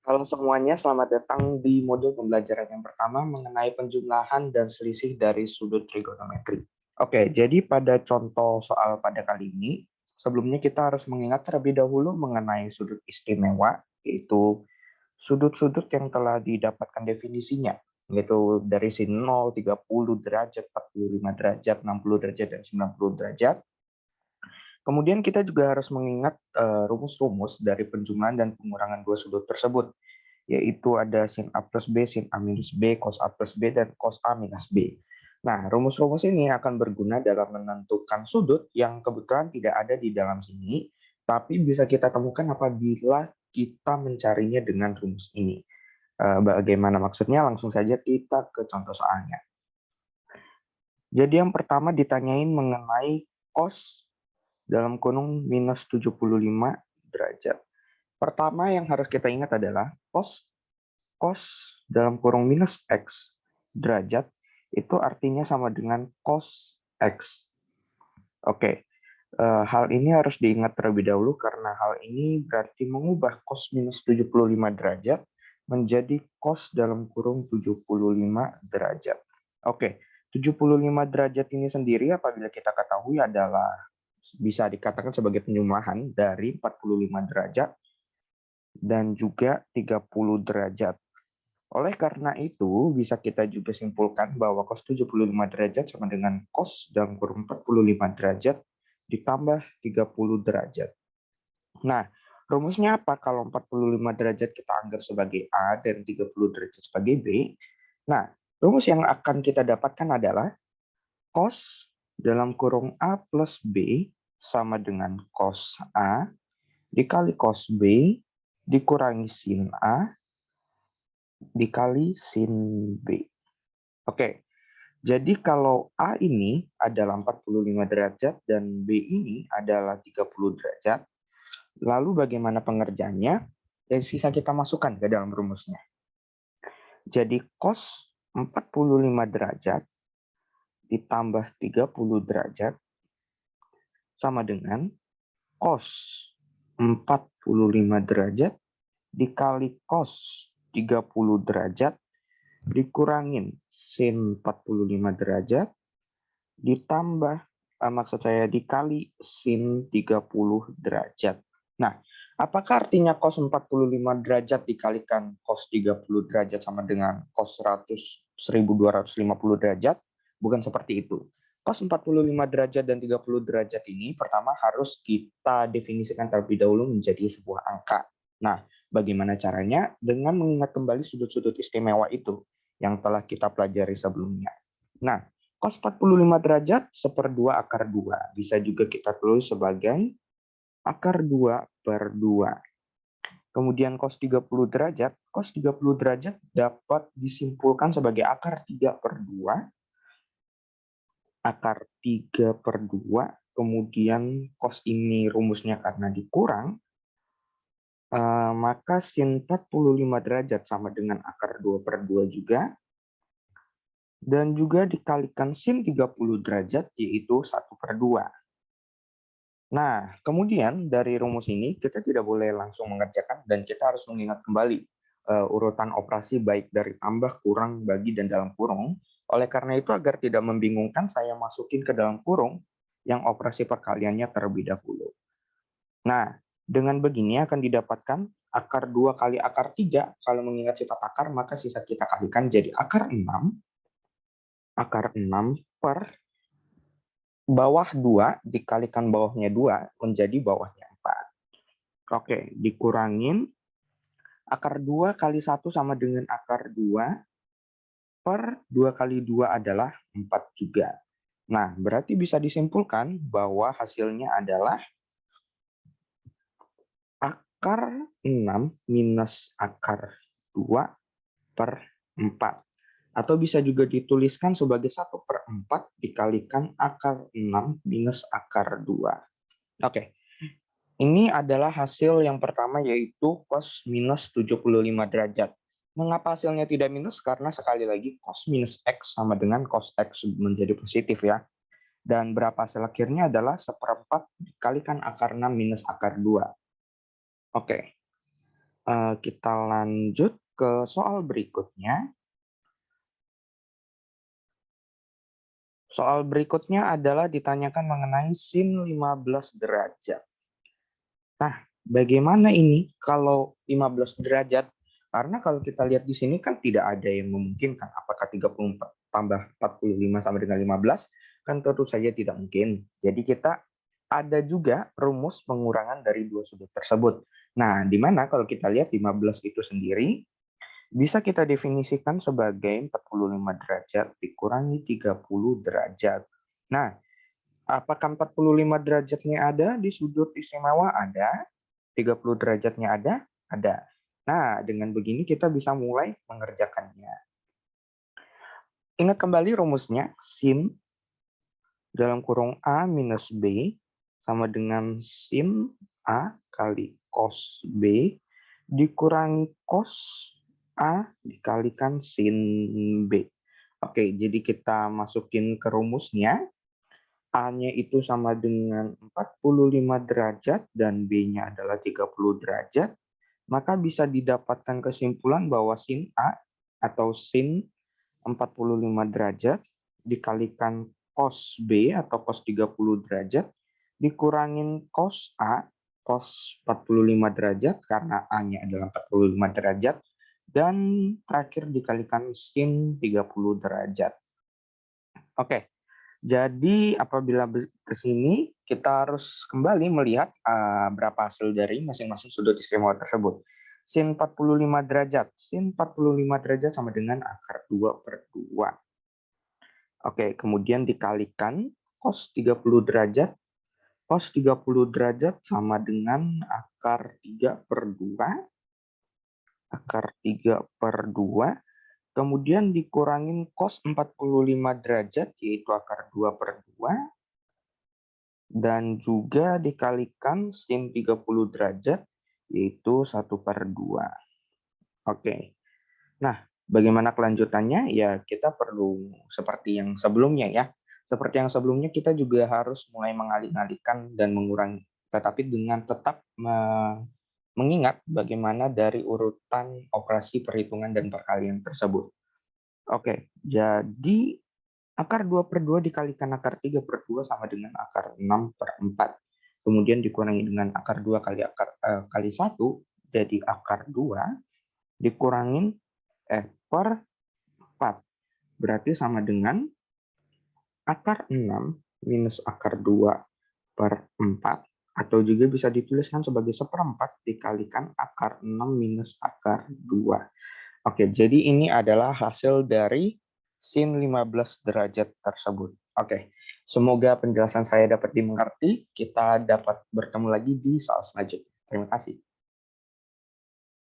Halo semuanya, selamat datang di modul pembelajaran yang pertama mengenai penjumlahan dan selisih dari sudut trigonometri. Oke, jadi pada contoh soal pada kali ini, sebelumnya kita harus mengingat terlebih dahulu mengenai sudut istimewa, yaitu sudut-sudut yang telah didapatkan definisinya, yaitu dari sin 0, 30 derajat, 45 derajat, 60 derajat, dan 90 derajat. Kemudian kita juga harus mengingat rumus-rumus dari penjumlahan dan pengurangan dua sudut tersebut, yaitu ada sin A plus B, sin A minus B, cos A plus B, dan cos A minus B. Nah, rumus-rumus ini akan berguna dalam menentukan sudut yang kebetulan tidak ada di dalam sini, tapi bisa kita temukan apabila kita mencarinya dengan rumus ini. Bagaimana maksudnya? Langsung saja kita ke contoh soalnya. Jadi yang pertama ditanyain mengenai cos dalam kurung minus 75 derajat. Pertama yang harus kita ingat adalah cos dalam kurung minus X derajat itu artinya sama dengan cos X. Oke, hal ini harus diingat terlebih dahulu karena hal ini berarti mengubah cos minus 75 derajat menjadi cos dalam kurung 75 derajat. Oke, 75 derajat ini sendiri apabila kita ketahui adalah bisa dikatakan sebagai penjumlahan dari 45 derajat dan juga 30 derajat. Oleh karena itu, bisa kita juga simpulkan bahwa cos 75 derajat sama dengan cos dalam kurung 45 derajat ditambah 30 derajat. Nah, rumusnya apa kalau 45 derajat kita anggap sebagai A dan 30 derajat sebagai B? Nah, rumus yang akan kita dapatkan adalah cos dalam kurung A plus B sama dengan cos A dikali cos B dikurangi sin A dikali sin B. Oke, jadi kalau A ini adalah 45 derajat dan B ini adalah 30 derajat, lalu bagaimana pengerjaannya? Dan sisa kita masukkan ke dalam rumusnya. Jadi cos 45 derajat ditambah 30 derajat sama dengan cos 45 derajat dikali cos 30 derajat dikurangin sin 45 derajat ditambah maksud saya dikali sin 30 derajat. Nah, apakah artinya cos 45 derajat dikalikan cos 30 derajat sama dengan cos 1250 derajat? Bukan seperti itu. Cos 45 derajat dan 30 derajat ini pertama harus kita definisikan terlebih dahulu menjadi sebuah angka. Nah, bagaimana caranya? Dengan mengingat kembali sudut-sudut istimewa itu yang telah kita pelajari sebelumnya. Nah, cos 45 derajat seperdua akar 2. Bisa juga kita tulis sebagai akar 2 per 2. Kemudian cos 30 derajat dapat disimpulkan sebagai akar 3 per 2. Akar 3 per 2. Kemudian cos ini rumusnya karena dikurang, maka sin 45 derajat sama dengan akar 2 per 2 juga. Dan juga dikalikan sin 30 derajat, yaitu 1 per 2. Nah, kemudian dari rumus ini kita tidak boleh langsung mengerjakan dan kita harus mengingat kembali urutan operasi baik dari tambah, kurang, bagi, dan dalam kurung. Oleh karena itu agar tidak membingungkan saya masukin ke dalam kurung yang operasi perkaliannya terlebih dahulu. Nah, dengan begini akan didapatkan akar 2 kali akar 3. Kalau mengingat sifat akar maka sisa kita kalikan jadi akar 6 per bawah 2 dikalikan bawahnya 2 menjadi bawahnya 4. Oke, dikurangin akar 2 kali 1 sama dengan akar 2 per 2 kali 2 adalah 4 juga. Nah, berarti bisa disimpulkan bahwa hasilnya adalah akar 6 minus akar 2 per 4. Atau bisa juga dituliskan sebagai 1 per 4 dikalikan akar 6 minus akar 2. Oke, ini adalah hasil yang pertama yaitu cos minus 75 derajat. Mengapa hasilnya tidak minus? Karena sekali lagi cos minus X sama dengan cos X menjadi positif ya. Dan berapa hasil akhirnya adalah seperempat dikalikan akar 6 minus akar 2. Oke. Kita lanjut ke soal berikutnya. Soal berikutnya adalah ditanyakan mengenai sin 15 derajat. Nah, bagaimana ini kalau 15 derajat? Karena kalau kita lihat di sini kan tidak ada yang memungkinkan. Apakah 34 tambah 45 sama dengan 15? Kan tentu saja tidak mungkin. Jadi kita ada juga rumus pengurangan dari dua sudut tersebut. Nah, di mana kalau kita lihat 15 itu sendiri, bisa kita definisikan sebagai 45 derajat dikurangi 30 derajat. Nah, apakah 45 derajatnya ada di sudut istimewa? Ada. 30 derajatnya ada? Ada. Nah, dengan begini kita bisa mulai mengerjakannya. Ingat kembali rumusnya, sin dalam kurung A minus B sama dengan sin A kali cos B dikurangi cos A dikalikan sin B. Oke, jadi kita masukin ke rumusnya. A-nya itu sama dengan 45 derajat dan B-nya adalah 30 derajat. Maka bisa didapatkan kesimpulan bahwa sin A atau sin 45 derajat dikalikan cos B atau cos 30 derajat dikurangin cos A cos 45 derajat karena A-nya adalah 45 derajat dan terakhir dikalikan sin 30 derajat. Oke. Jadi apabila ke sini kita harus kembali melihat berapa hasil dari masing-masing sudut istimewa tersebut. Sin 45 derajat. Sin 45 derajat sama dengan akar 2/2. Oke, kemudian dikalikan cos 30 derajat. Cos 30 derajat sama dengan akar 3/2. Akar 3/2. Kemudian dikurangin cos 45 derajat, yaitu akar 2/2. Dan juga dikalikan sin 30 derajat, yaitu 1/2. Oke. Nah, bagaimana kelanjutannya? Ya, kita perlu seperti yang sebelumnya ya. Seperti yang sebelumnya kita juga harus mulai mengalih-alihkan dan mengurangi. Tetapi dengan tetap mengingat bagaimana dari urutan operasi perhitungan dan perkalian tersebut. Oke, jadi akar 2/2 dikalikan akar 3/2 sama dengan akar 6/4. Kemudian dikurangi dengan akar 2 kali 1, jadi akar 2, dikurangin per 4. Berarti sama dengan akar 6 minus akar 2/4, atau juga bisa dituliskan sebagai 1/4 dikalikan akar 6 minus akar 2. Oke, jadi ini adalah hasil dari sin 15 derajat tersebut. Oke, semoga penjelasan saya dapat dimengerti. Kita dapat bertemu lagi di soal selanjutnya. Terima kasih.